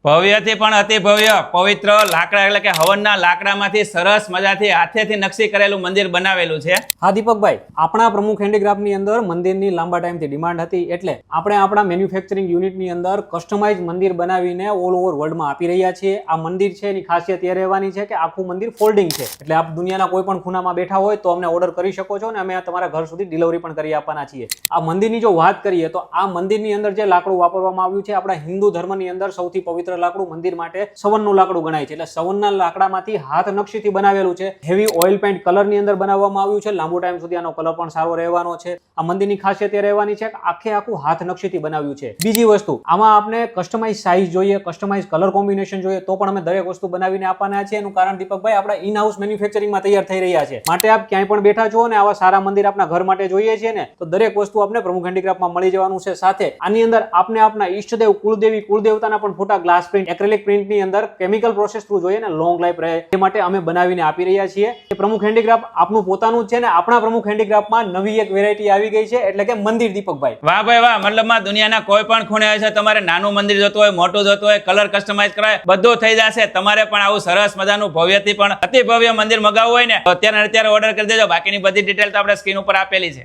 ભવ્યથી પણ અતિ ભવ્ય પવિત્ર લાકડા એટલે કે હવનના લાકડામાંથી સરસ મજાથી હાથેથી નકશી કરેલું મંદિર બનાવેલું છે। હા દીપકભાઈ, આપણા પ્રમુખ હેન્ડીક્રાફ્ટની અંદર મંદિરની લાંબા ટાઈમથી ડિમાન્ડ હતી, એટલે આપણે આપણા મેન્યુફેક્ચરિંગ યુનિટની અંદર કસ્ટમાઇઝ મંદિર બનાવીને ઓલ ઓવર વર્લ્ડમાં આપી રહ્યા છીએ। આ મંદિર છે એની ખાસિયત એ રહેવાની છે કે આખું મંદિર ફોલ્ડિંગ છે, એટલે આપ દુનિયાના કોઈ પણ ખૂણામાં બેઠા હોય તો અમને ઓર્ડર કરી શકો છો અને અમે તમારા ઘર સુધી ડિલિવરી પણ કરી આપવાના છીએ। આ મંદિરની જો વાત કરીએ તો આ મંદિરની અંદર જે લાકડું વાપરવામાં આવ્યું છે, આપણા હિન્દુ ધર્મની અંદર સૌથી પવિત્ર લાકડું મંદિર માટે સવનનું લાકડું ગણાય છે, એટલે સવનના લાકડામાંથી હાથ નકશીથી બનાવેલું છે। હેવી ઓઇલ પેન્ટ કલરની અંદર બનાવવામાં આવ્યું છે, લાંબો ટાઈમ સુધી આનો કલર પણ સારો રહેવાનો છે। આ મંદિરની ખાસિયત એ રહેવાની છે કે આખે આખું હાથ નકશીથી બનાવ્યું છે। બીજી વસ્તુ, આમાં આપણે કસ્ટમાઇઝ સાઇઝ જોઈએ, કસ્ટમાઇઝ કલર કોમ્બિનેશન જોઈએ તો પણ અમે દરેક વસ્તુ બનાવીને આપવાના છે। એનું કારણ દીપકભાઈ, આપણા ઇન હાઉસ મેન્યુફેક્ચરિંગમાં તૈયાર થઈ રહ્યા છે, માટે આપ ક્યાંય પણ બેઠા છો અને આવા સારા મંદિર આપના ઘર માટે જોઈએ છે ને, તો દરેક વસ્તુ આપણે પ્રમુખ હેન્ડીક્રાફ્ટમાં મળી જવાનું છે। સાથે આની અંદર આપને આપના ઈષ્ટદેવ, કુળદેવી, કુળદેવતાના પણ ફોટા ગ્લાસ પ્રિન્ટ, એક્રેલિક પ્રિન્ટની અંદર કેમિકલ પ્રોસેસ થ્રુ જોઈએ ને લોંગ લાઈફ રહે એ માટે અમે બનાવીને આપી રહ્યા છીએ। પ્રમુખ હેન્ડીક્રાફ્ટ આપનું પોતાનું જ છે ને આપણા પ્રમુખ હેન્ડીક્રાફ્ટમાં નવી એક વેરાયટી આવી ગઈ છે, એટલે કે મંદિર દીપકભાઈ। વાહ ભાઈ વાહ, મતલબમાં દુનિયાના કોઈ પણ ખૂણે હશે, તમારે નાનું મંદિર જોતું હોય, મોટું જોતું હોય, કલર કસ્ટમાઇઝ કરાય, બધું થઈ જશે। તમારે પણ આવું સરસ મજાનું ભવ્યથી પણ અતિ ભવ્ય મંદિર મગાવવું હોય ને તો અત્યારે ઓર્ડર કરી દેજો। બાકીની બધી ડિટેલ તો આપણે સ્ક્રીન ઉપર આપેલી છે।